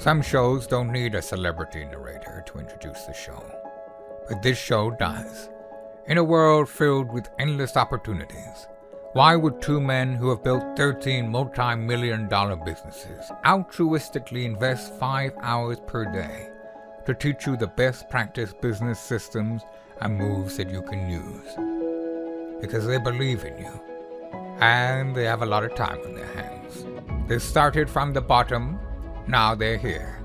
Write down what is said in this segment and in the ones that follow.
Some shows don't need a celebrity narrator to introduce the show, but this show does. In a world filled with endless opportunities, why would two men who have built 13 multi-million-dollar businesses altruistically invest 5 hours per day to teach you the best practice business systems and moves that you can use? Because they believe in you, and they have a lot of time on their hands. They started from the bottom, now they're here.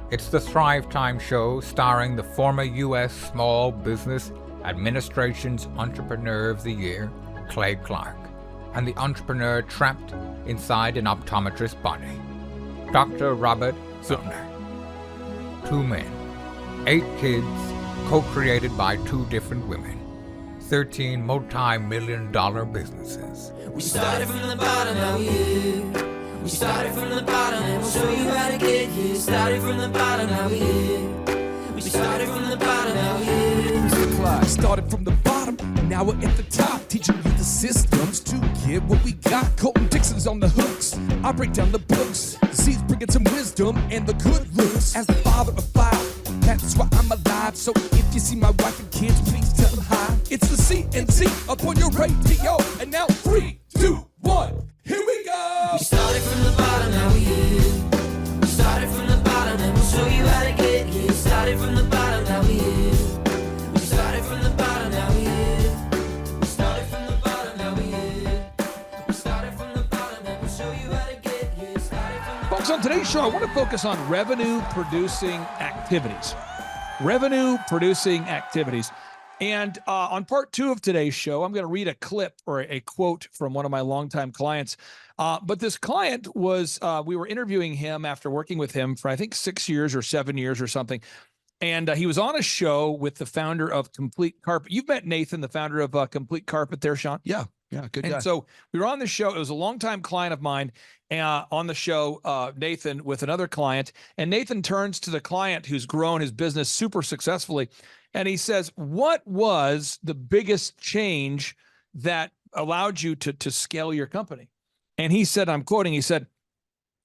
It's the Thrive Time Show, starring the former U.S. Small Business Administration's Entrepreneur of the Year, Clay Clark, and the entrepreneur trapped inside an optometrist's body, Dr. Robert Zillner. 2 men, 8 kids, co-created by 2 different women, 13 multi-million-dollar businesses. We started from the bottom, now we're here. We started from the bottom, and we'll show you how to get here. Started from the bottom, now we're here. We started from the bottom, now we're here. Mr. Clyde started from the bottom, and now we're at the top, teaching you the systems to get what we got. Colton Dixon's on the hooks, I break down the books. Z's bringing some wisdom and the good looks. As the father of 5, that's why I'm alive. So if you see my wife and kids, please tell them hi. It's the CNC up on your radio, and now 3, 2, 1, here we go. We started from the bottom, now we're here. We started from the bottom, and we'll show you how to get here. Started from the bottom, now we're here. We started from the bottom, now we're here. We started from the bottom, now we're here. We started from the bottom, and we'll show you how to get here. Started from the Folks, on today's show, I want to focus on revenue-producing activities. Revenue-producing activities. And on part 2 of today's show, I'm going to read a clip or a quote from one of my longtime clients. But this client was, we were interviewing him after working with him for, I think, 6 years or 7 years or something. And he was on a show with the founder of Complete Carpet. You've met Nathan, the founder of Complete Carpet there, Sean? Yeah, good guy. And so we were on the show. It was a longtime client of mine on the show, Nathan, with another client. And Nathan turns to the client who's grown his business super successfully. And he says, what was the biggest change that allowed you to scale your company? And he said, I'm quoting, he said,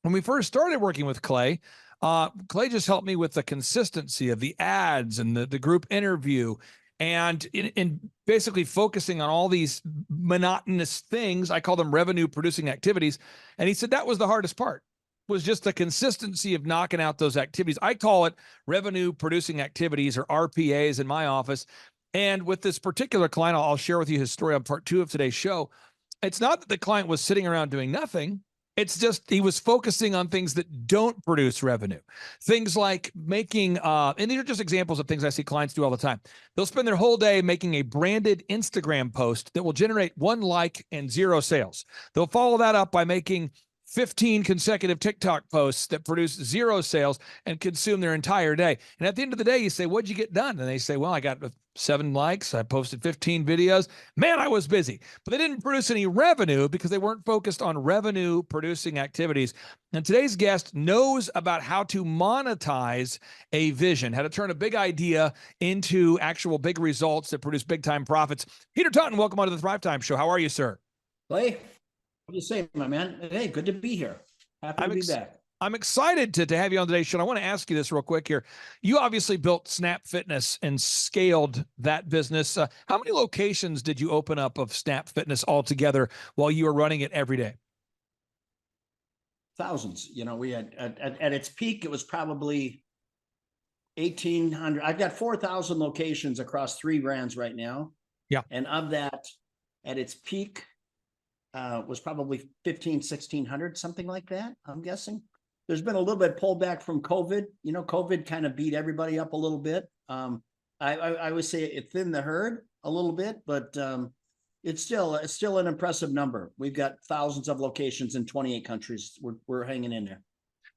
when we first started working with Clay, Clay just helped me with the consistency of the ads and the group interview and in basically focusing on all these monotonous things. I call them revenue producing activities. And he said that was the hardest part, was just the consistency of knocking out those activities. I call it revenue producing activities, or RPAs, in my office. And with this particular client, I'll share with you his story on part 2 of today's show. It's not that the client was sitting around doing nothing. It's just he was focusing on things that don't produce revenue. Things like making, and these are just examples of things I see clients do all the time. They'll spend their whole day making a branded Instagram post that will generate 1 like and 0 sales. They'll follow that up by making 15 consecutive TikTok posts that produce 0 sales and consume their entire day. And at the end of the day, you say, what'd you get done? And they say, well, I got 7 likes. I posted 15 videos. Man, I was busy. But they didn't produce any revenue because they weren't focused on revenue producing activities. And today's guest knows about how to monetize a vision, how to turn a big idea into actual big results that produce big time profits. Peter Taunton, welcome onto the Thrive Time Show. How are you, sir? Clay, what do you say, my man? Hey, good to be here. Happy to be back. I'm excited to have you on today's show. I want to ask you this real quick here. You obviously built Snap Fitness and scaled that business. How many locations did you open up of Snap Fitness altogether while you were running it every day? Thousands. You know, we had at its peak, it was probably 1,800. I've got 4,000 locations across 3 brands right now. Yeah. And of that, at its peak, was probably 1,600, something like that, I'm guessing. There's been a little bit pullback from COVID. You know, COVID kind of beat everybody up a little bit. I would say it thinned the herd a little bit, but it's still an impressive number. We've got thousands of locations in 28 countries. We're hanging in there.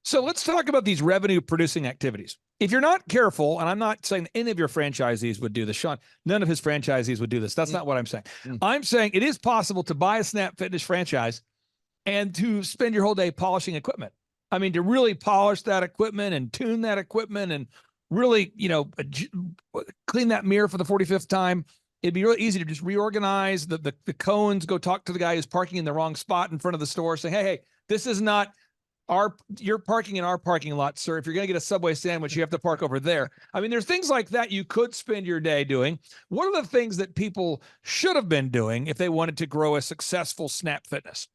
So let's talk about these revenue producing activities. If you're not careful, and I'm not saying any of your franchisees would do this, Sean, none of his franchisees would do this. That's not what I'm saying. I'm saying it is possible to buy a Snap Fitness franchise and to spend your whole day polishing equipment. I mean, to really polish that equipment and tune that equipment and really, you know, clean that mirror for the 45th time. It'd be really easy to just reorganize the cones, go talk to the guy who's parking in the wrong spot in front of the store, say, hey, this is not you're parking in our parking lot, sir. If you're going to get a Subway sandwich, you have to park over there. I mean, there's things like that you could spend your day doing. What are the things that people should have been doing if they wanted to grow a successful Snap Fitness?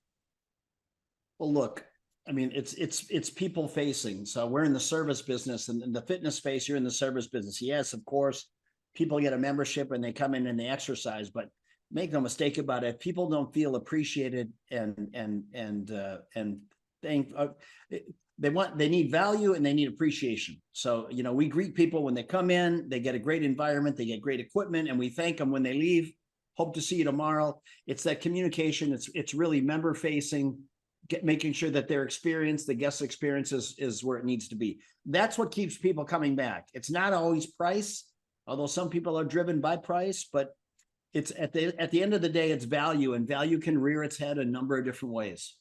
Well, look, I mean, it's people facing. So we're in the service business, and in the fitness space, you're in the service business. Yes, of course, people get a membership and they come in and they exercise, but make no mistake about it. If people don't feel appreciated and they need value and they need appreciation. So, you know, we greet people when they come in, they get a great environment, they get great equipment, and we thank them when they leave. Hope to see you tomorrow. It's that communication. It's really member facing, making sure that their experience, the guest experience is where it needs to be. That's what keeps people coming back. It's not always price, although some people are driven by price, but it's at the end of the day, it's value, and value can rear its head a number of different ways.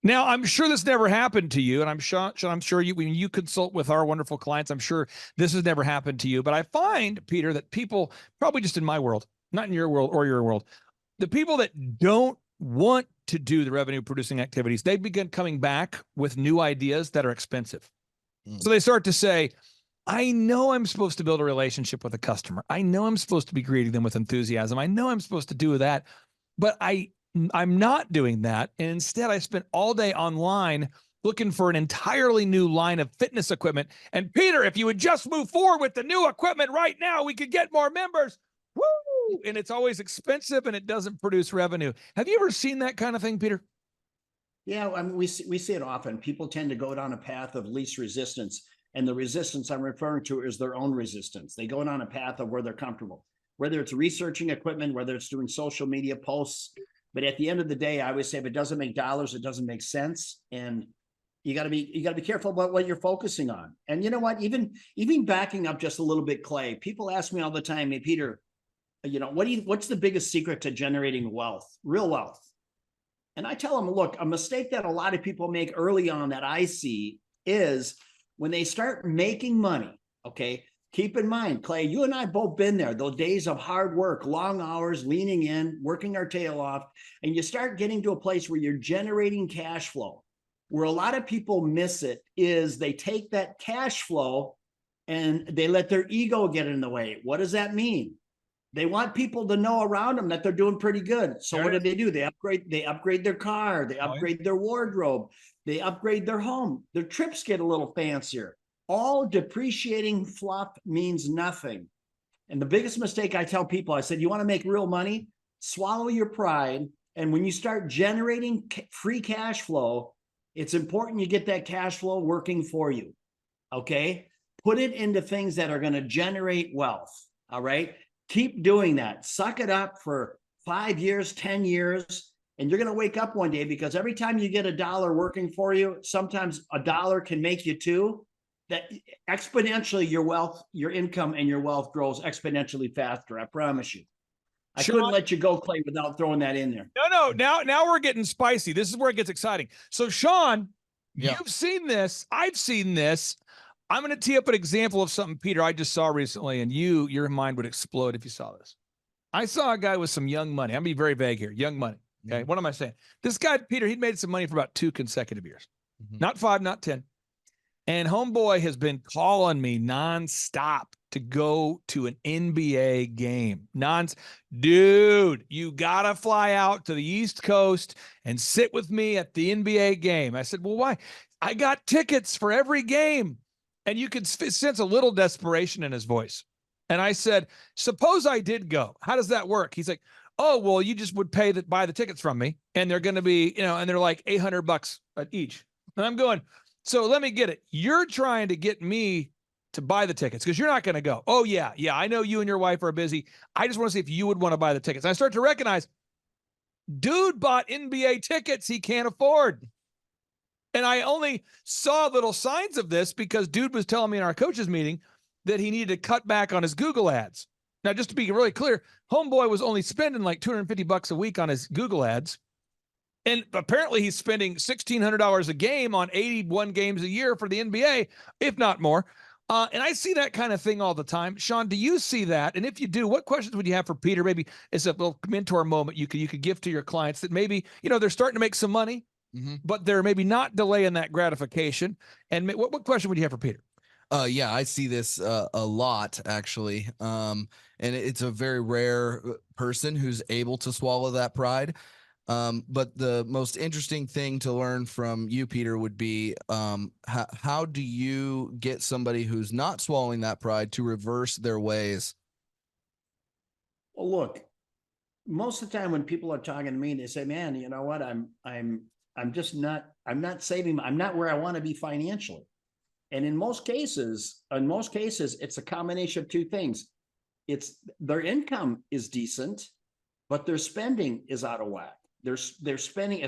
Now, I'm sure this never happened to you, and I'm sure you, when you consult with our wonderful clients, I'm sure this has never happened to you. But I find, Peter, that people, probably just in my world, not in your world or your world, the people that don't want to do the revenue producing activities, they begin coming back with new ideas that are expensive. So they start to say, I know I'm supposed to build a relationship with a customer. I know I'm supposed to be greeting them with enthusiasm. I know I'm supposed to do that, but I'm not doing that. And instead, I spent all day online looking for an entirely new line of fitness equipment. And Peter, if you would just move forward with the new equipment right now, we could get more members. Woo! And it's always expensive and it doesn't produce revenue. Have you ever seen that kind of thing, Peter? Yeah, I mean, we see it often. People tend to go down a path of least resistance. And the resistance I'm referring to is their own resistance. They go down a path of where they're comfortable, whether it's researching equipment, whether it's doing social media posts. But at the end of the day, I always say, if it doesn't make dollars, it doesn't make sense. And you got to be careful about what you're focusing on. And you know what? Even backing up just a little bit, Clay. People ask me all the time, "Hey, Peter, you know, what's the biggest secret to generating wealth, real wealth?" And I tell them, look, a mistake that a lot of people make early on that I see is when they start making money. Okay. Keep in mind, Clay, you and I both been there, those days of hard work, long hours, leaning in, working our tail off, and you start getting to a place where you're generating cash flow. Where a lot of people miss it is they take that cash flow and they let their ego get in the way. What does that mean? They want people to know around them that they're doing pretty good. So what do? They upgrade their car, they upgrade their wardrobe, they upgrade their home. Their trips get a little fancier. All depreciating fluff means nothing. And the biggest mistake I tell people, I said, you want to make real money? Swallow your pride. And when you start generating free cash flow, it's important you get that cash flow working for you. Okay? Put it into things that are going to generate wealth. All right? Keep doing that. Suck it up for 5 years, 10 years. And you're going to wake up one day, because every time you get $1 working for you, sometimes $1 can make you two. That exponentially your wealth, your income and your wealth grows exponentially faster. I promise you. I couldn't let you go, Clay, without throwing that in there. No. Now we're getting spicy. This is where it gets exciting. So Sean, you've seen this. I've seen this. I'm going to tee up an example of something, Peter, I just saw recently, and your mind would explode if you saw this. I saw a guy with some young money. I'm being very vague here. Young money. Okay. What am I saying? This guy, Peter, he'd made some money for about 2 consecutive years. Not 5, not 10. And homeboy has been calling me nonstop to go to an NBA game. Dude, you got to fly out to the East Coast and sit with me at the NBA game. I said, well, why? I got tickets for every game. And you could sense a little desperation in his voice. And I said, suppose I did go. How does that work? He's like, oh, well, you just would buy the tickets from me. And they're going to be, and they're like $800 each. And I'm going, so let me get it. You're trying to get me to buy the tickets because you're not going to go. Oh, yeah. I know you and your wife are busy. I just want to see if you would want to buy the tickets. And I start to recognize, dude bought NBA tickets he can't afford. And I only saw little signs of this because dude was telling me in our coaches meeting that he needed to cut back on his Google ads. Now, just to be really clear, homeboy was only spending like $250 a week on his Google ads. And apparently he's spending $1,600 a game on 81 games a year for the NBA, if not more. And I see that kind of thing all the time. Sean, do you see that? And if you do, what questions would you have for Peter? Maybe it's a little mentor moment you could give to your clients that maybe, they're starting to make some money. but they're maybe not delaying that gratification. And what question would you have for Peter? Yeah, I see this a lot actually. And it's a very rare person who's able to swallow that pride. But the most interesting thing to learn from you, Peter, would be how do you get somebody who's not swallowing that pride to reverse their ways? Well, look, most of the time when people are talking to me, they say, man, you know what? I'm not saving. I'm not where I want to be financially. And in most cases, it's a combination of two things. It's their income is decent, but their spending is out of whack. They're spending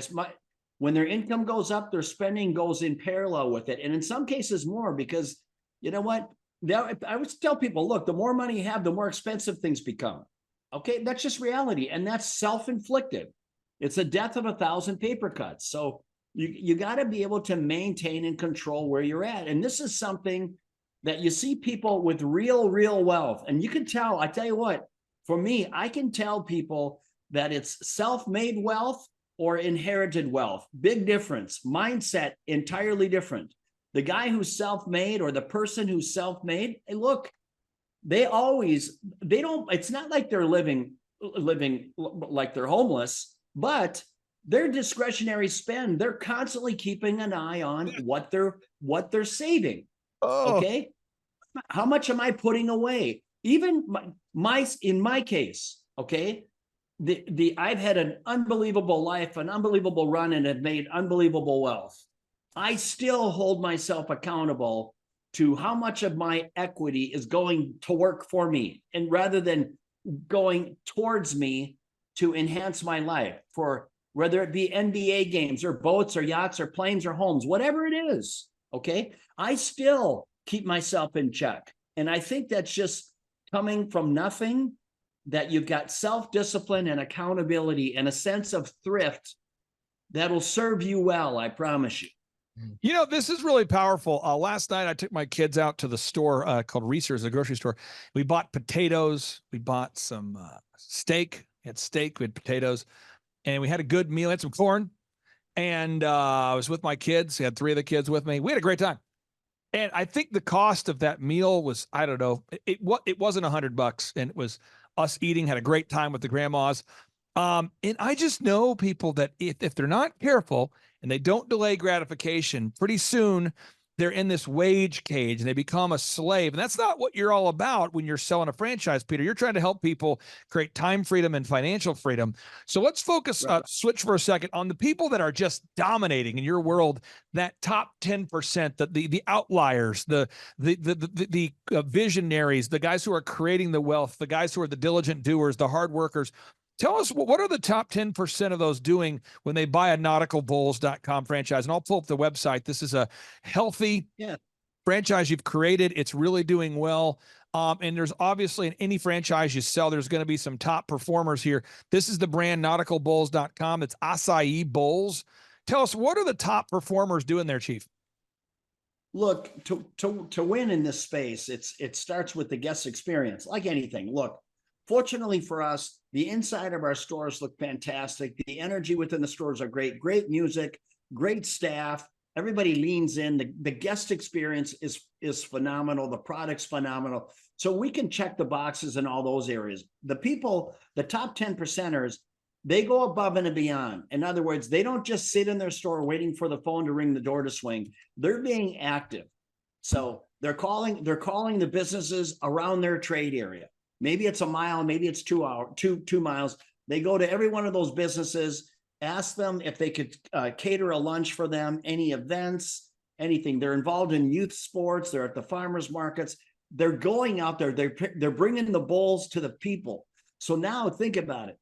when their income goes up, their spending goes in parallel with it. And in some cases more, because you know what? I would tell people, look, the more money you have, the more expensive things become. Okay, that's just reality. And that's self-inflicted. It's a death of 1,000 paper cuts. So you got to be able to maintain and control where you're at. And this is something that you see people with real wealth. And you can tell, I tell you what, for me, I can tell people that it's self-made wealth or inherited wealth. Big difference. Mindset, entirely different. The guy who's self-made or the person who's self-made, hey, look, they don't, it's not like they're living like they're homeless, but their discretionary spend, they're constantly keeping an eye on what they're saving. Oh. Okay. How much am I putting away? Even in my case, okay, I've had an unbelievable life, an unbelievable run, and have made unbelievable wealth. I still hold myself accountable to how much of my equity is going to work for me, and rather than going towards me to enhance my life, for whether it be NBA games or boats or yachts or planes or homes, whatever it is, okay? I still keep myself in check. And I think that's just coming from nothing, that you've got self-discipline and accountability and a sense of thrift that'll serve you well, I promise you. You know, this is really powerful. Last night, I took my kids out to the store called Reese's, a grocery store. We bought potatoes. We bought some steak. We had steak, we had potatoes, and we had a good meal. We had some corn. And I was with my kids. I had 3 of the kids with me. We had a great time. And I think the cost of that meal was, I don't know, it wasn't $100, and it was us eating, had a great time with the grandmas. And I just know people that if they're not careful and they don't delay gratification, pretty soon they're in this wage cage and they become a slave. And that's not what you're all about when you're selling a franchise, Peter. You're trying to help people create time freedom and financial freedom. So let's focus, switch for a second on the people that are just dominating in your world, that top 10%, the outliers, the visionaries, the guys who are creating the wealth, the guys who are the diligent doers, the hard workers. Tell us, what are the top 10% of those doing when they buy a nauticalbowls.com franchise? And I'll pull up the website. This is a healthy franchise you've created. It's really doing well. And there's obviously, in any franchise you sell, there's going to be some top performers here. This is the brand nauticalbowls.com. It's acai bowls. Tell us, what are the top performers doing there, Chief? Look, to win in this space, it starts with the guest experience, like anything. Look, fortunately for us, the inside of our stores look fantastic. The energy within the stores are great. Great music, great staff. Everybody leans in. The guest experience is phenomenal. The product's phenomenal. So we can check the boxes in all those areas. The top 10%ers, they go above and beyond. In other words, they don't just sit in their store waiting for the phone to ring, the door to swing. They're being active. So they're calling the businesses around their trade area. Maybe it's a mile, maybe it's 2 miles. They go to every one of those businesses, ask them if they could cater a lunch for them, any events, anything. They're involved in youth sports. They're at the farmers markets. They're going out there. They're bringing the bowls to the people. So now think about it.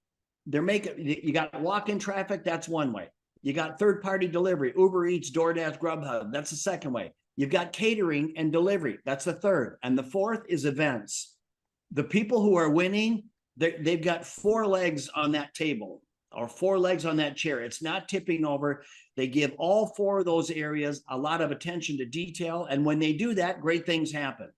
You got walk-in traffic. That's one way. You got third-party delivery, Uber Eats, DoorDash, Grubhub. That's the second way. You've got catering and delivery. That's the third. And the fourth is events. The people who are winning, they've got 4 legs on that table or 4 legs on that chair. It's not tipping over. They give all 4 of those areas a lot of attention to detail. And when they do that, great things happen.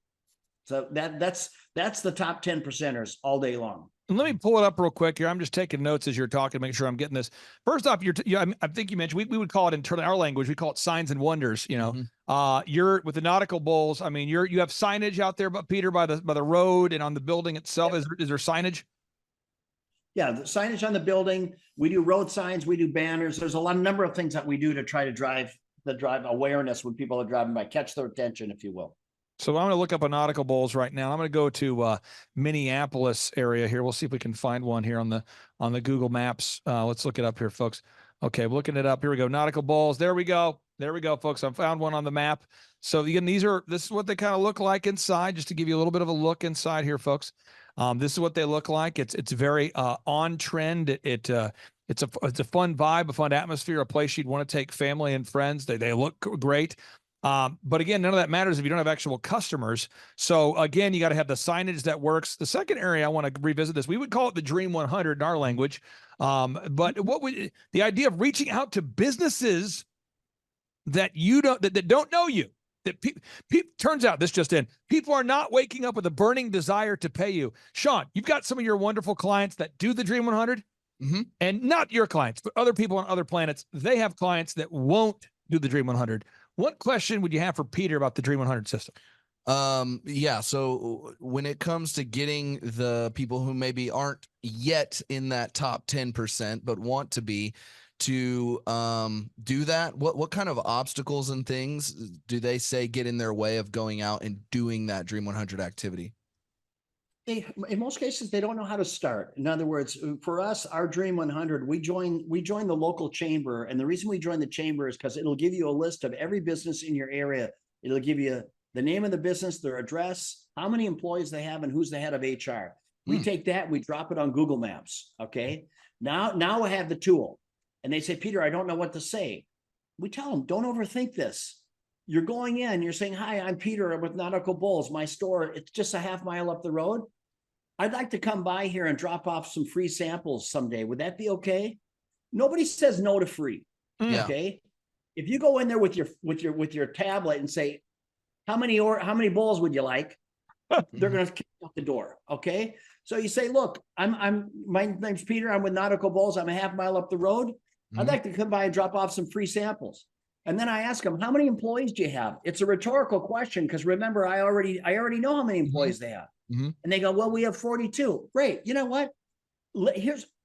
So that's the top 10%ers all day long. Let me pull it up real quick here. I'm just taking notes as you're talking to make sure I'm getting this. First off, I think you mentioned we would call it in our language, we call it signs and wonders. You're with the nautical bowls. I mean, you have signage out there, but Peter, by the road and on the building itself. Yep. Is there signage? Yeah, the signage on the building. We do road signs. We do banners. There's a number of things that we do to try to drive awareness when people are driving by, catch their attention, if you will. So I'm going to look up a nautical bowls right now. I'm going to go to Minneapolis area here. We'll see if we can find one here on the Google Maps. Let's look it up here, folks. Okay, we're looking it up. Here we go. Nautical bowls. There we go. There we go, folks. I found one on the map. So again, this is what they kind of look like inside, just to give you a little bit of a look inside here, folks. This is what they look like. It's very on trend. It's a fun vibe, a fun atmosphere, a place you'd want to take family and friends. They look great. But again, none of that matters if you don't have actual customers. So again, you got to have the signage that works. The second area I want to revisit this, we would call it the Dream 100 in our language. But the idea of reaching out to businesses that that don't know you, that turns out this just in, people are not waking up with a burning desire to pay you. Sean, you've got some of your wonderful clients that do the Dream 100 and not your clients, but other people on other planets. They have clients that won't do the Dream 100. What question would you have for Peter about the Dream 100 system? Yeah. So when it comes to getting the people who maybe aren't yet in that top 10%, but want to be, to do that, what kind of obstacles and things do they say get in their way of going out and doing that Dream 100 activity? In most cases, they don't know how to start. In other words, for us, our Dream 100, we join the local chamber. And the reason we join the chamber is because it'll give you a list of every business in your area. It'll give you the name of the business, their address, how many employees they have, and who's the head of HR. We take that, we drop it on Google Maps. Okay. Now I have the tool. And they say, Peter, I don't know what to say. We tell them, don't overthink this. You're going in, you're saying, hi, I'm Peter, I'm with Nautical Bowls. My store, it's just a half mile up the road. I'd like to come by here and drop off some free samples someday. Would that be okay? Nobody says no to free. Okay. If you go in there with your tablet and say, how many bowls would you like? They're going to kick out the door. Okay. So you say, look, my name's Peter. I'm with Nautical Bowls. I'm a half mile up the road. I'd like to come by and drop off some free samples. And then I ask them, how many employees do you have? It's a rhetorical question. Cause remember, I already know how many employees they have. And they go, well, we have 42. Great. You know what?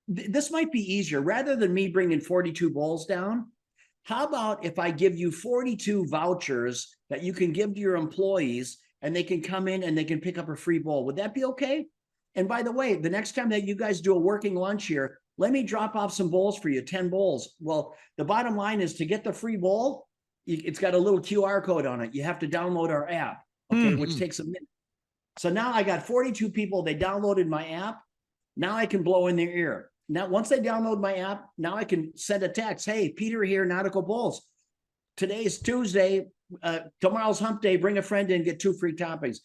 This might be easier rather than me bringing 42 bowls down. How about if I give you 42 vouchers that you can give to your employees and they can come in and they can pick up a free bowl? Would that be okay? And by the way, the next time that you guys do a working lunch here, let me drop off some bowls for you, 10 bowls. Well, the bottom line is to get the free bowl, it's got a little QR code on it. You have to download our app, okay, which takes a minute. So now I got 42 people. They downloaded my app. Now I can blow in their ear. Now, once they download my app, now I can send a text. Hey, Peter here, Nautical Bowls. Today's Tuesday. Tomorrow's hump day. Bring a friend in, get 2 free toppings.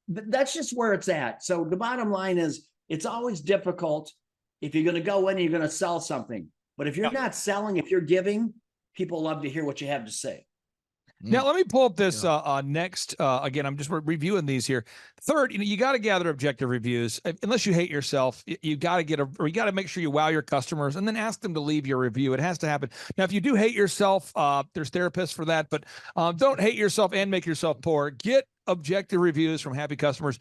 That's just where it's at. So the bottom line is it's always difficult if you're going to go in and you're going to sell something. But if you're not selling, if you're giving, people love to hear what you have to say. Now, let me pull up this next. Again, I'm just reviewing these here. Third, you got to gather objective reviews. Unless you hate yourself, you got to make sure you wow your customers and then ask them to leave your review. It has to happen. Now, if you do hate yourself, there's therapists for that, but don't hate yourself and make yourself poor. Get objective reviews from happy customers.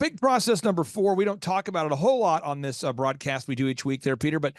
Big process number 4. We don't talk about it a whole lot on this broadcast we do each week there, Peter, but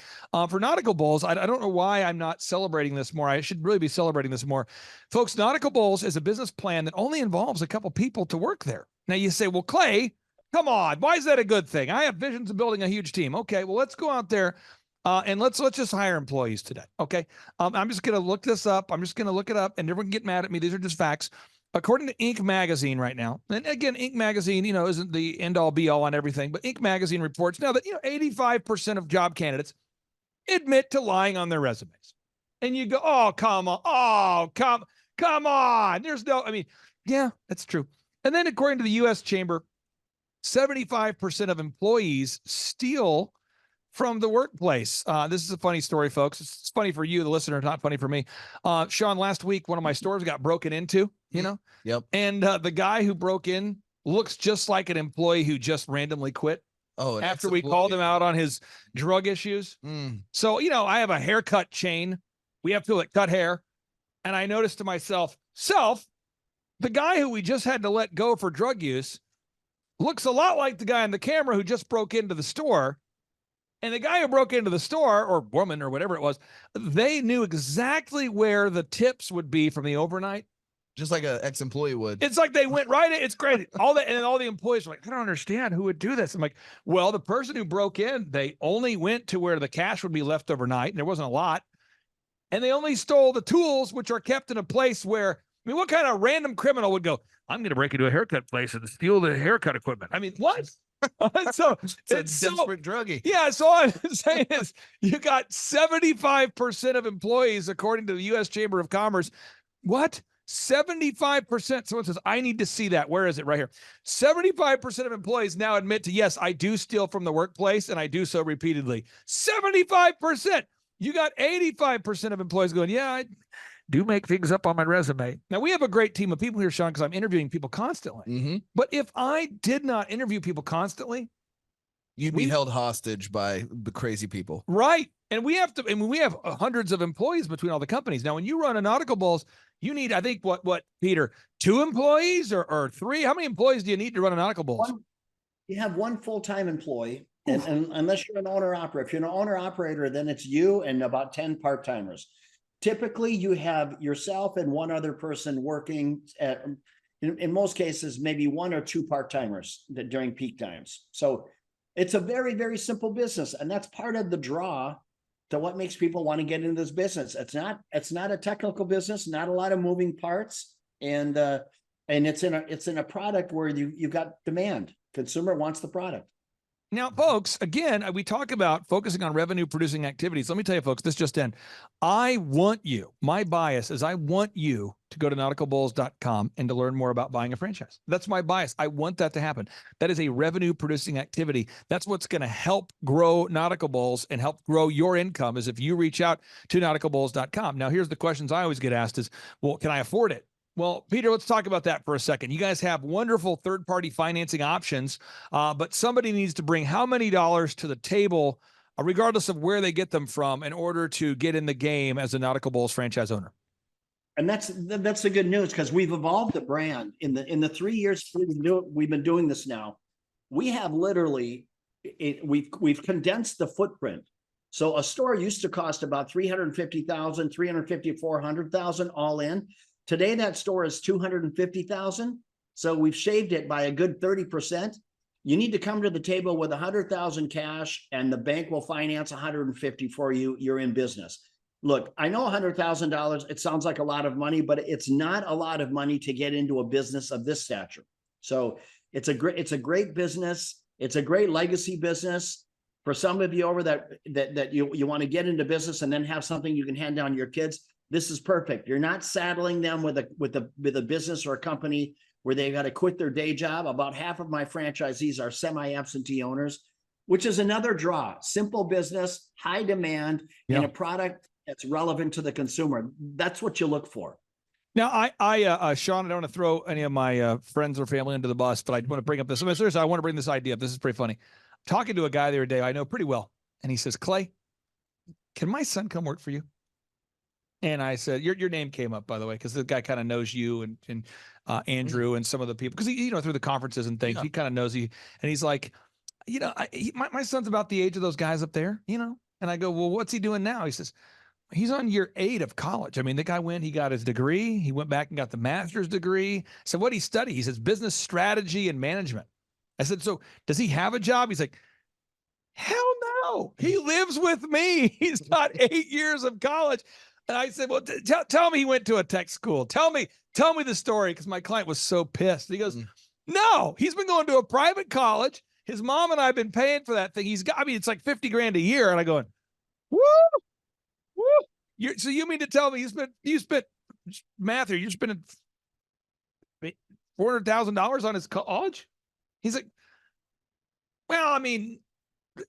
for Nautical Bowls, I don't know why I'm not celebrating this more. I should really be celebrating this more. Folks, Nautical Bowls is a business plan that only involves a couple people to work there. Now you say, well, Clay, come on. Why is that a good thing? I have visions of building a huge team. Okay, well, let's go out there and let's just hire employees today. Okay, I'm just going to look this up. I'm just going to look it up and everyone can get mad at me. These are just facts. According to Inc. magazine right now, and again, Inc. magazine, isn't the end all be all on everything, but Inc. magazine reports now that, 85% of job candidates admit to lying on their resumes. And you go, oh, come on. Oh, come on. Yeah, that's true. And then according to the U.S. Chamber, 75% of employees steal from the workplace. This is a funny story, folks. It's funny for you, the listener, not funny for me. Sean, last week, one of my stores got broken into, Yep. And the guy who broke in looks just like an employee who just randomly quit. Oh, an after we ex-employee? called him out on his drug issues. Mm. So, I have a haircut chain. We have people that cut hair. And I noticed to myself, the guy who we just had to let go for drug use looks a lot like the guy on the camera who just broke into the store. And the guy who broke into the store, or woman, or whatever it was, they knew exactly where the tips would be from the overnight. Just like an ex-employee would. It's like they went right in. It's crazy. All the employees were like, I don't understand who would do this. I'm like, well, the person who broke in, they only went to where the cash would be left overnight, and there wasn't a lot. And they only stole the tools, which are kept in a place where, what kind of random criminal would go, I'm going to break into a haircut place and steal the haircut equipment? I mean, what? So it's a desperate druggie. Yeah. So all I'm saying is you got 75% of employees, according to the U.S. Chamber of Commerce. What? 75%. Someone says, I need to see that. Where is it? Right here. 75% of employees now admit to, yes, I do steal from the workplace, and I do so repeatedly. 75%. You got 85% of employees going, yeah, I do make things up on my resume. Now, we have a great team of people here, Sean, because I'm interviewing people constantly. Mm-hmm. But if I did not interview people constantly, you'd be held hostage by the crazy people. Right. And we have hundreds of employees between all the companies. Now, when you run a Nautical Bulls, you need, I think, what, Peter, 2 employees or 3? How many employees do you need to run a Nautical Bulls? You have 1 full-time employee. And unless you're an owner-operator, if you're an owner-operator, then it's you and about 10 part-timers. Typically, you have yourself and 1 other person working at, in most cases, maybe 1 or 2 part-timers during peak times. So it's a very, very simple business. And that's part of the draw to what makes people want to get into this business. It's not a technical business, not a lot of moving parts. And it's in a product where you've got demand. Consumer wants the product. Now, folks, again, we talk about focusing on revenue producing activities. Let me tell you, folks, this just in. My bias is I want you to go to nauticalbulls.com and to learn more about buying a franchise. That's my bias. I want that to happen. That is a revenue producing activity. That's what's going to help grow Nautical Bulls and help grow your income, is if you reach out to nauticalbulls.com. Now, here's the questions I always get asked is, well, can I afford it? Well, Peter, let's talk about that for a second. You guys have wonderful third-party financing options, but somebody needs to bring how many dollars to the table, regardless of where they get them from, in order to get in the game as a Nautical Bulls franchise owner? And that's the good news, because we've evolved the brand in the 3 years we've been doing this now. We have literally we've condensed the footprint. So a store used to cost about $350,000, $350,000, $400,000 all in. Today, that store is $250,000. So we've shaved it by a good 30%. You need to come to the table with $100,000 cash, and the bank will finance $150,000 for you. You're in business. Look, I know $100,000, it sounds like a lot of money, but it's not a lot of money to get into a business of this stature. So it's a great business. It's a great legacy business. For some of you over that you want to get into business and then have something you can hand down to your kids, this is perfect. You're not saddling them with a business or a company where they got to quit their day job. About half of my franchisees are semi-absentee owners, which is another draw. Simple business, high demand, and a product that's relevant to the consumer. That's what you look for. Now, Sean, I don't want to throw any of my friends or family under the bus, but I want to bring up this. Seriously, I want to bring this idea up. This is pretty funny. I'm talking to a guy the other day I know pretty well, and he says, Clay, can my son come work for you? And I said, your name came up, by the way, because the guy kind of knows you and Andrew and some of the people, because he, through the conferences and things, he kind of knows you. And he's like, my son's about the age of those guys up there, And I go, well, what's he doing now? He says, he's on year 8 of college. I mean, the guy he got his degree. He went back and got the master's degree. So what'd he study? He says, business strategy and management. I said, so does he have a job? He's like, hell no. He lives with me. He's got 8 years of college. And I said, well, tell me he went to a tech school. Tell me the story, because my client was so pissed. He goes, no, he's been going to a private college. His mom and I have been paying for that thing. It's like $50,000 a year. And I going, woo. So you mean to tell me you spent math here? You're spending $400,000 on his college? He's like, well, I mean,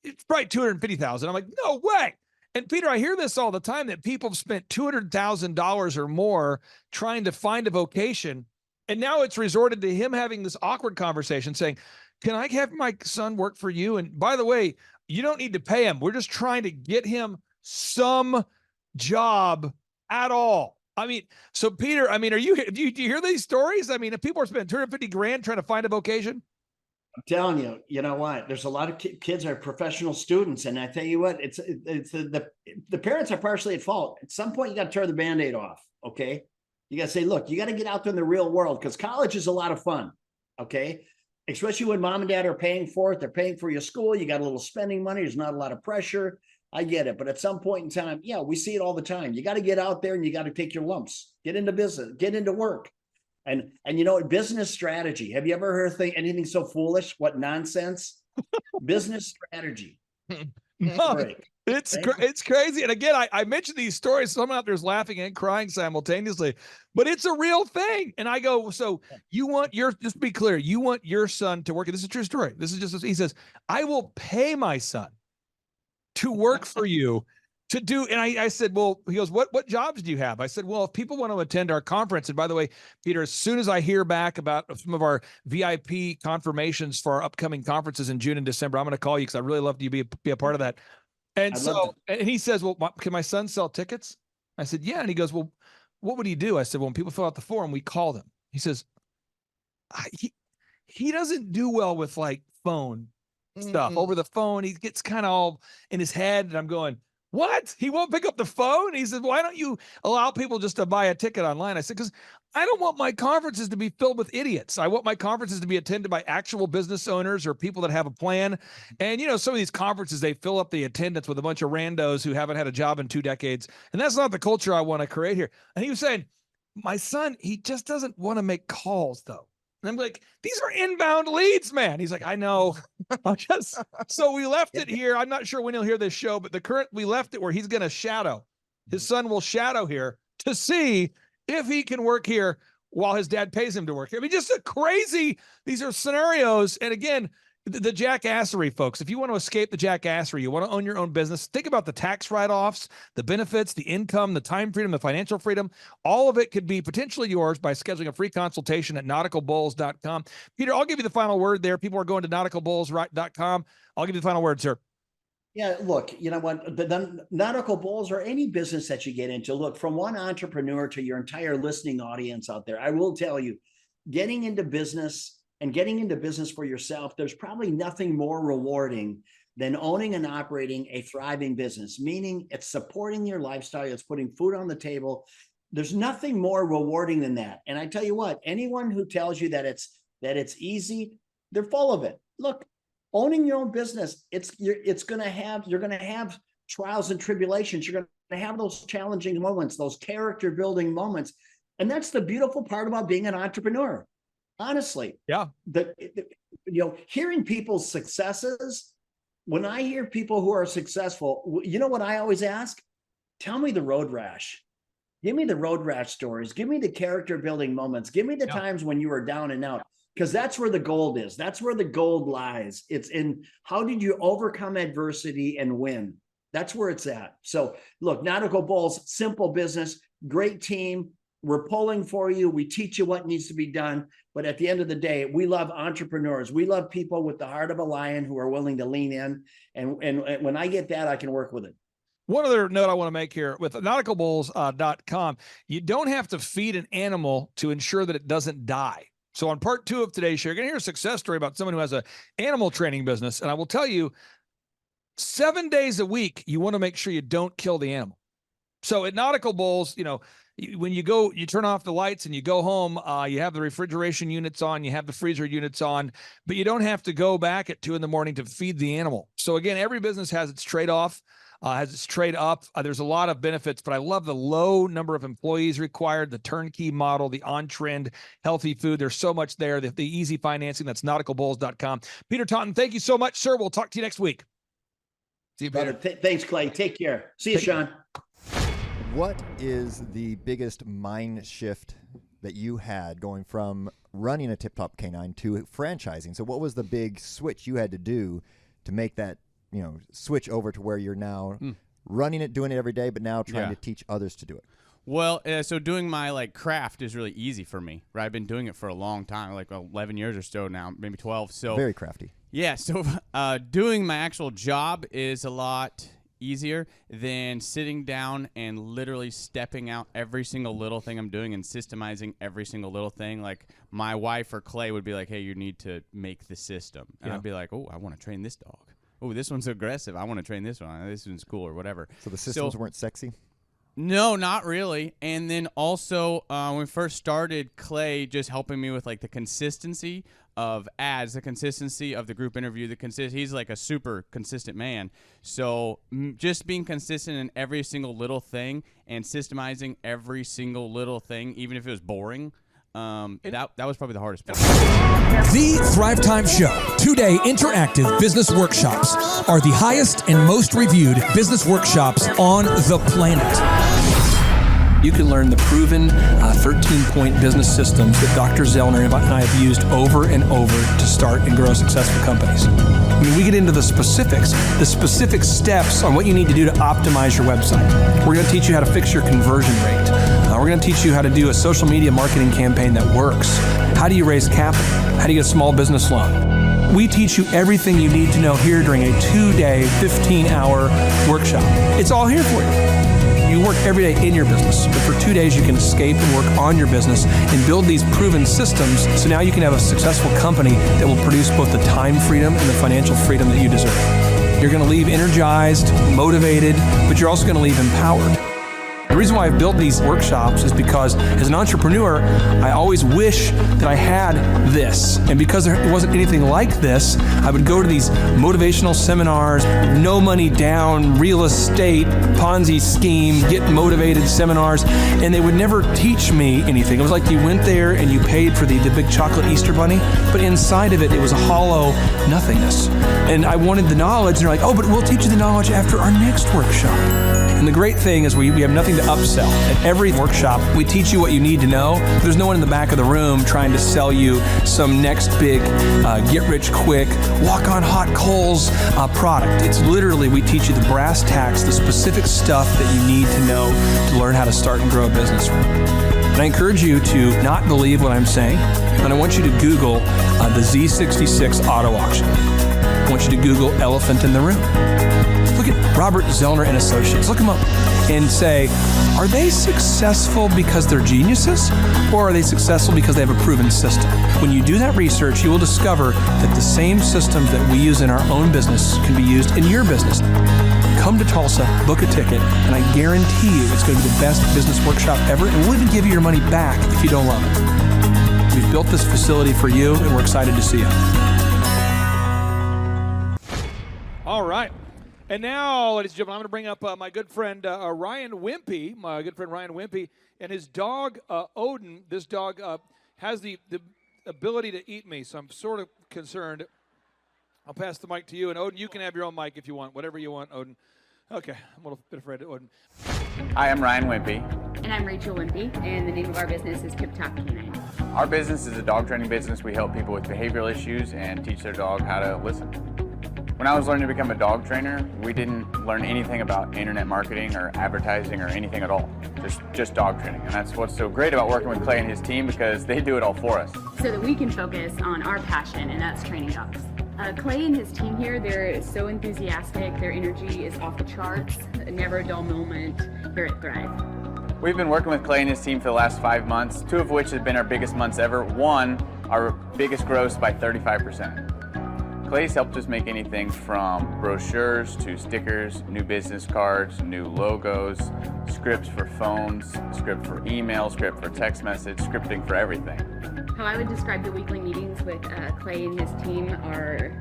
it's probably $250,000. I'm like, no way. And Peter, I hear this all the time, that people have spent $200,000 or more trying to find a vocation. And now it's resorted to him having this awkward conversation saying, can I have my son work for you? And by the way, you don't need to pay him. We're just trying to get him some job at all. I mean, so Peter, I mean, do you hear these stories? I mean, if people are spending 250 grand trying to find a vocation. I'm telling you, you know what? There's a lot of kids are professional students, and I tell you what, it's the parents are partially at fault. At some point, you got to tear the Band-Aid off. Okay, you got to say, look, you got to get out there in the real world, because college is a lot of fun. Okay, especially when mom and dad are paying for it. They're paying for your school. You got a little spending money. There's not a lot of pressure. I get it, but at some point in time, yeah, we see it all the time. You got to get out there and you got to take your lumps, get into business, get into work. And you know what? Business strategy. Have you ever heard anything so foolish? What nonsense? Business strategy. No, it's crazy. And again, I mentioned these stories. Someone out there's laughing and crying simultaneously, but it's a real thing. And I go, so you want just to be clear, you want your son to work. This is a true story. This is just, he says, I will pay my son to work for you to do. And I said, well, he goes, what jobs do you have? I said, well, if people want to attend our conference, and by the way, Peter, as soon as I hear back about some of our VIP confirmations for our upcoming conferences in June and December, I'm going to call you, because I really love you to be a part of that. And and he says, well, can my son sell tickets? I said, yeah. And he goes, well, what would he do? I said, well, when people fill out the form, we call them. He says, he doesn't do well with like phone stuff over the phone. He gets kind of all in his head, and I'm going, what? He won't pick up the phone? He said, why don't you allow people just to buy a ticket online? I said, because I don't want my conferences to be filled with idiots. I want my conferences to be attended by actual business owners or people that have a plan. And, you know, some of these conferences, they fill up the attendance with a bunch of randos who haven't had a job in 2 decades. And that's not the culture I want to create here. And he was saying, my son, he just doesn't want to make calls, though. And I'm like, these are inbound leads, man. He's like, I know. So we left it here. I'm not sure when he'll hear this show, but we left it where he's going to shadow. His son will shadow here to see if he can work here while his dad pays him to work here. I mean, just these are scenarios. And again, the jackassery, folks. If you want to escape the jackassery, you want to own your own business, think about the tax write-offs, the benefits, the income, the time freedom, the financial freedom. All of it could be potentially yours by scheduling a free consultation at nauticalbulls.com. Peter, I'll give you the final word there. People are going to nauticalbulls.com. I'll give you the final word, sir. Yeah, look, you know what, the Nautical Bulls or any business that you get into, look, from one entrepreneur to your entire listening audience out there, I will tell you, getting into business for yourself, there's probably nothing more rewarding than owning and operating a thriving business, meaning it's supporting your lifestyle, it's putting food on the table. There's nothing more rewarding than that. And I tell you what, anyone who tells you that it's easy, they're full of it. Look, owning your own business, you're going to have trials and tribulations. You're going to have those challenging moments, those character building moments. And that's the beautiful part about being an entrepreneur. Honestly, yeah. Hearing people's successes, when I hear people who are successful, you know what I always ask? Tell me the road rash. Give me the road rash stories. Give me the character building moments. Give me the times when you were down and out, because that's where the gold is. That's where the gold lies. It's in how did you overcome adversity and win? That's where it's at. So look, Nautical Bulls, simple business, great team. We're pulling for you. We teach you what needs to be done. But at the end of the day, we love entrepreneurs. We love people with the heart of a lion who are willing to lean in. And when I get that, I can work with it. One other note I want to make here with nauticalbulls.com, you don't have to feed an animal to ensure that it doesn't die. So on part 2 of today's show, you're going to hear a success story about someone who has an animal training business. And I will tell you, 7 days a week, you want to make sure you don't kill the animal. So at Nautical Bulls, when you go, you turn off the lights and you go home, you have the refrigeration units on, you have the freezer units on, but you don't have to go back at 2 a.m. to feed the animal. So again, every business has its trade-off, has its trade-up. There's a lot of benefits, but I love the low number of employees required, the turnkey model, the on-trend healthy food. There's so much there, the easy financing. That's nauticalbulls.com. Peter Taunton, thank you so much, sir. We'll talk to you next week. See you, Peter. Thanks, Clay. Take care. See you, Sean. What is the biggest mind shift that you had going from running a Tip Top Canine to franchising? So what was the big switch you had to do to make that, switch over to where you're now running it, doing it every day, but now trying to teach others to do it? Well, so doing my like craft is really easy for me, right? I've been doing it for a long time, like 11 years or so now, maybe 12. So Very crafty. yeah, so doing my actual job is a lot easier than sitting down and literally stepping out every single little thing I'm doing and systemizing every single little thing. Like my wife or Clay would be like, hey, you need to make the system. And I'd be like, oh, I want to train this dog. Oh, this one's aggressive. I want to train this one. This one's cool or whatever. So the systems weren't sexy? No, not really. And then also when we first started, Clay just helping me with like the consistency of ads, the consistency of the group interview, he's like a super consistent man. So just being consistent in every single little thing and systemizing every single little thing, even if it was boring, that was probably the hardest part. The Thrive Time Show 2-day interactive business workshops are the highest and most reviewed business workshops on the planet. You can learn the proven 13-point business systems that Dr. Zellner and I have used over and over to start and grow successful companies. I mean, we get into the specific steps on what you need to do to optimize your website. We're going to teach you how to fix your conversion rate. We're going to teach you how to do a social media marketing campaign that works. How do you raise capital? How do you get a small business loan? We teach you everything you need to know here during a 2-day, 15-hour workshop. It's all here for you. You work every day in your business, but for 2 days you can escape and work on your business and build these proven systems so now you can have a successful company that will produce both the time freedom and the financial freedom that you deserve. You're going to leave energized, motivated, but you're also going to leave empowered. The reason why I've built these workshops is because as an entrepreneur, I always wish that I had this. And because there wasn't anything like this, I would go to these motivational seminars, no money down, real estate, Ponzi scheme, get motivated seminars, and they would never teach me anything. It was like you went there and you paid for the big chocolate Easter bunny, but inside of it, it was a hollow nothingness. And I wanted the knowledge, and they're like, oh, but we'll teach you the knowledge after our next workshop. And the great thing is we have nothing to upsell. At every workshop, we teach you what you need to know. There's no one in the back of the room trying to sell you some next big get-rich-quick, walk-on-hot-coals product. It's literally, we teach you the brass tacks, the specific stuff that you need to know to learn how to start and grow a business. And I encourage you to not believe what I'm saying, and I want you to Google the Z66 auto auction. I want you to Google elephant in the room. Look at Robert Zellner and Associates. Look them up and say, are they successful because they're geniuses, or are they successful because they have a proven system? When you do that research, you will discover that the same systems that we use in our own business can be used in your business. Come to Tulsa, book a ticket, and I guarantee you it's going to be the best business workshop ever, and we'll even give you your money back if you don't love it. We've built this facility for you, and we're excited to see you. All right. And now, ladies and gentlemen, I'm going to bring up my good friend Ryan Wimpy, and his dog, Odin. This dog has the ability to eat me, so I'm sort of concerned. I'll pass the mic to you. And Odin, you can have your own mic if you want, whatever you want, Odin. Okay, I'm a little bit afraid of Odin. Hi, I'm Ryan Wimpy. And I'm Rachel Wimpy, and the name of our business is Tip Top Canine. Our business is a dog training business. We help people with behavioral issues and teach their dog how to listen. When I was learning to become a dog trainer, we didn't learn anything about internet marketing or advertising or anything at all, just dog training. And that's what's so great about working with Clay and his team, because they do it all for us. So that we can focus on our passion, and that's training dogs. Clay and his team here, they're so enthusiastic. Their energy is off the charts. Never a dull moment here at Thrive. We've been working with Clay and his team for the last 5 months, 2 of which have been our biggest months ever. 1, our biggest gross by 35%. Clay's helped us make anything from brochures to stickers, new business cards, new logos, scripts for phones, script for email, script for text message, scripting for everything. How I would describe the weekly meetings with Clay and his team are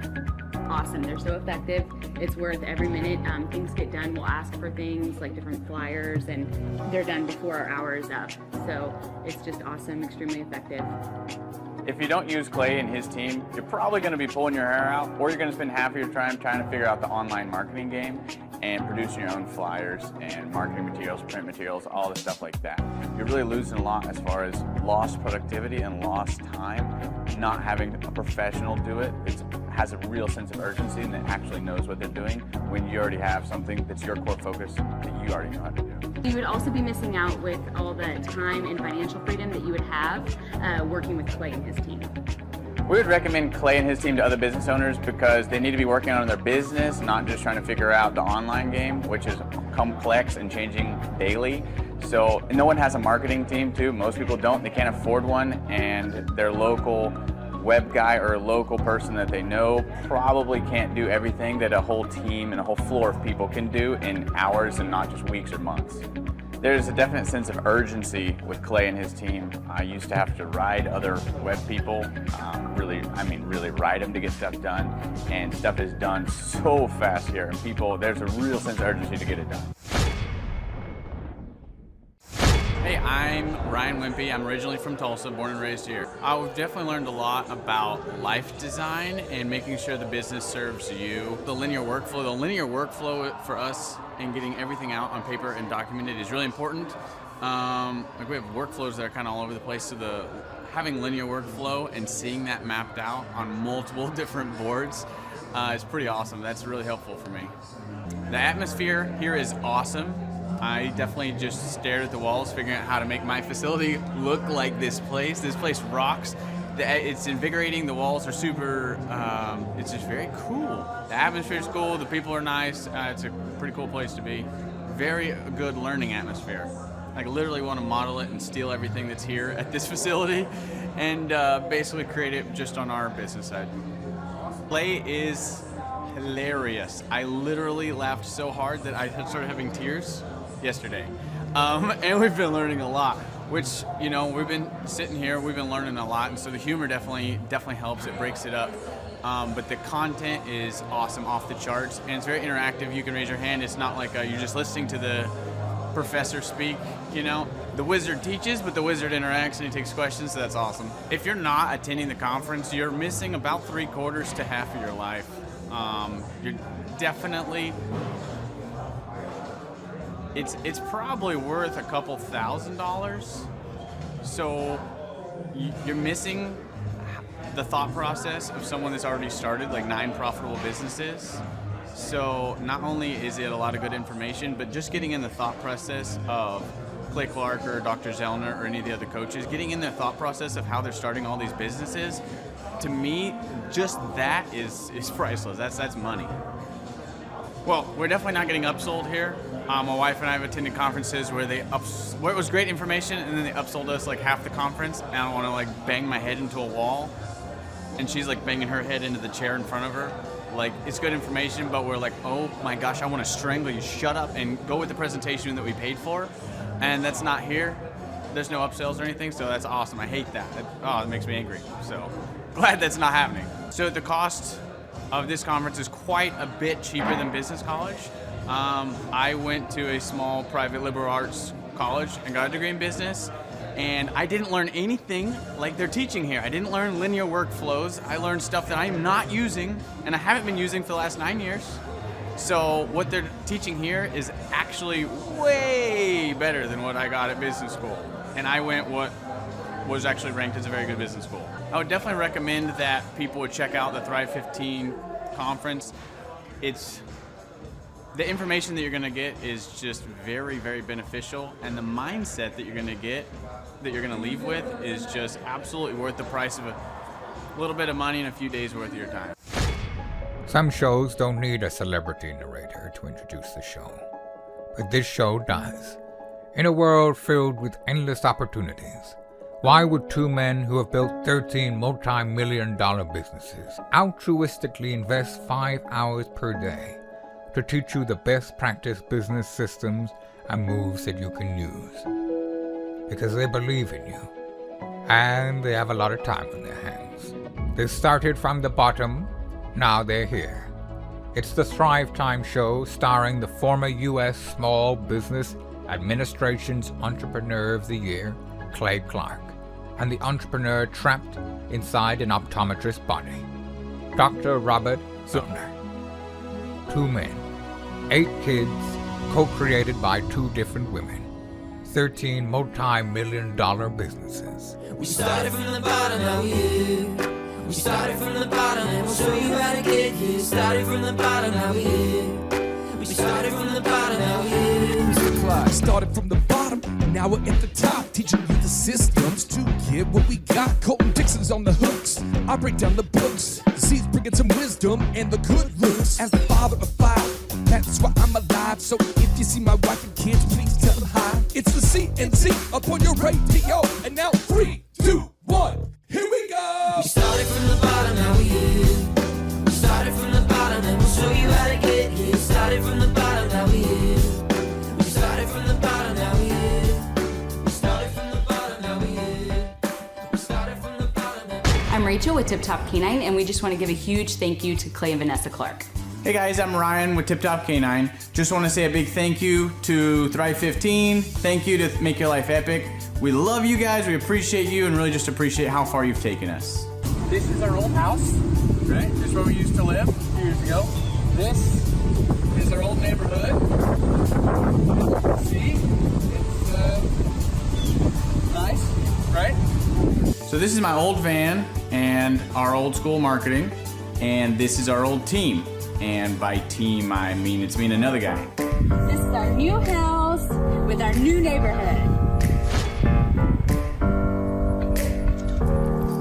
awesome. They're so effective. It's worth every minute. Things get done. We'll ask for things like different flyers, and they're done before our hour is up. So it's just awesome, extremely effective. If you don't use Clay and his team, you're probably going to be pulling your hair out, or you're going to spend half of your time trying to figure out the online marketing game and producing your own flyers and marketing materials, print materials, all the stuff like that. You're really losing a lot as far as lost productivity and lost time. Not having a professional do it, it has a real sense of urgency and that actually knows what they're doing when you already have something that's your core focus that you already know how to do. You would also be missing out with all the time and financial freedom that you would have working with Clay and his team. We would recommend Clay and his team to other business owners because they need to be working on their business, not just trying to figure out the online game, which is complex and changing daily. So no one has a marketing team too. Most people don't. They can't afford one, and their local web guy or a local person that they know probably can't do everything that a whole team and a whole floor of people can do in hours and not just weeks or months. There's a definite sense of urgency with Clay and his team. I used to have to ride other web people, really ride them to get stuff done, and stuff is done so fast here, and there's a real sense of urgency to get it done. Hey, I'm Ryan Wimpy. I'm originally from Tulsa, born and raised here. I've definitely learned a lot about life design and making sure the business serves you. The linear workflow for us and getting everything out on paper and documented is really important. We have workflows that are kind of all over the place, so having linear workflow and seeing that mapped out on multiple different boards is pretty awesome. That's really helpful for me. The atmosphere here is awesome. I definitely just stared at the walls, figuring out how to make my facility look like this place. This place rocks. It's invigorating. The walls are super, it's just very cool. The atmosphere is cool. The people are nice. It's a pretty cool place to be. Very good learning atmosphere. I literally want to model it and steal everything that's here at this facility and basically create it just on our business side. Clay is hilarious. I literally laughed so hard that I started having tears yesterday. And we've been learning a lot, which, we've been sitting here, we've been learning a lot, and so the humor definitely helps. It breaks it up. But the content is awesome, off the charts, and it's very interactive. You can raise your hand. It's not like you're just listening to the professor speak, The wizard teaches, but the wizard interacts and he takes questions, so that's awesome. If you're not attending the conference, you're missing about 3/4 to half of your life. You're definitely... It's probably worth a couple $1,000s. So you're missing the thought process of someone that's already started like 9 profitable businesses. So not only is it a lot of good information, but just getting in the thought process of Clay Clark or Dr. Zellner or any of the other coaches, getting in their thought process of how they're starting all these businesses, to me, just that is priceless. That's money. Well, we're definitely not getting upsold here. My wife and I have attended conferences where where it was great information and then they upsold us like half the conference, and I don't want to bang my head into a wall, and she's banging her head into the chair in front of her. It's good information, but we're like, oh my gosh, I want to strangle you. Shut up and go with the presentation that we paid for. And that's not here. There's no upsells or anything, so that's awesome. I hate that. It makes me angry. So glad that's not happening. So the cost of this conference is quite a bit cheaper than business college. I went to a small private liberal arts college and got a degree in business, and I didn't learn anything like they're teaching here. I didn't learn linear workflows. I learned stuff that I'm not using, and I haven't been using for the last 9 years. So what they're teaching here is actually way better than what I got at business school. And I went what was actually ranked as a very good business school. I would definitely recommend that people would check out the Thrive 15 conference. The information that you're going to get is just very, very beneficial, and the mindset that you're going to get, that you're going to leave with, is just absolutely worth the price of a little bit of money and a few days worth of your time. Some shows don't need a celebrity narrator to introduce the show, but this show does. In a world filled with endless opportunities, why would 2 men who have built 13 multi-million-dollar businesses altruistically invest 5 hours per day to teach you the best practice business systems and moves that you can use? Because they believe in you, and they have a lot of time on their hands. They started from the bottom, now they're here. It's the Thrive Time Show, starring the former U.S. Small Business Administration's Entrepreneur of the Year, Clay Clark, and the entrepreneur trapped inside an optometrist's body, Dr. Robert Zellner. 2 men, 8 kids, co-created by 2 different women, 13 multi-million-dollar businesses. We started from the bottom, now we're here. We started from the bottom, and we'll show you how to get here. Started from the bottom, now we're here. We started from the bottom, now we're here. Mr. Clark. We started from the bottom, and now we're at the top, teaching you the systems to get what we got. Colton Dixon's on the hooks, I break down the books. Z's bringing some wisdom and the good looks. As the father of five, that's why I'm alive. So if you see my wife and kids, please tell them hi. It's the CNC up on your radio, and now 3, 2, 1, here we go. We started from the bottom, now we here. We started from the bottom, and we'll show you how to get here. Started from the bottom, now we here. We started from the bottom, now we here. We started from the bottom, now we here. We started from the bottom, now we here. I'm Rachel with Tip Top Canine, and we just want to give a huge thank you to Clay and Vanessa Clark. Hey guys, I'm Ryan with Tip Top Canine. Just want to say a big thank you to Thrive 15. Thank you to Make Your Life Epic. We love you guys, we appreciate you, and really just appreciate how far you've taken us. This is our old house, right? This is where we used to live a few years ago. This is our old neighborhood. See? It's nice, right? So this is my old van and our old school marketing, and this is our old team. And by team, I mean it's me and another guy. This is our new house with our new neighborhood.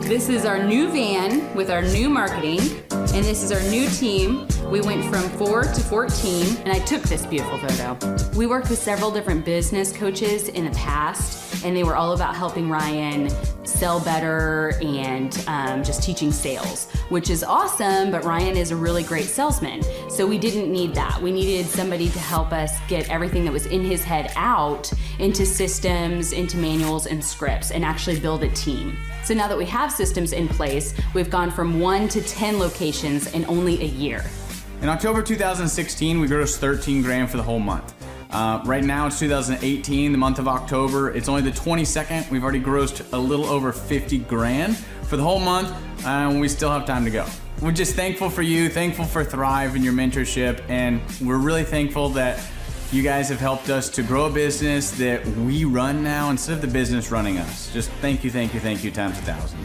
This is our new van with our new marketing, and this is our new team. We went from 4 to 14, and I took this beautiful photo. We worked with several different business coaches in the past, and they were all about helping Ryan sell better and just teaching sales, which is awesome, but Ryan is a really great salesman. So we didn't need that. We needed somebody to help us get everything that was in his head out into systems, into manuals and scripts, and actually build a team. So now that we have systems in place, we've gone from 1 to 10 locations in only a year. In October 2016, we grossed 13 grand for the whole month. Right now it's 2018, the month of October. It's only the 22nd. We've already grossed a little over 50 grand for the whole month, and we still have time to go. We're just thankful for you, thankful for Thrive and your mentorship, and we're really thankful that you guys have helped us to grow a business that we run now instead of the business running us. Just thank you times 1,000.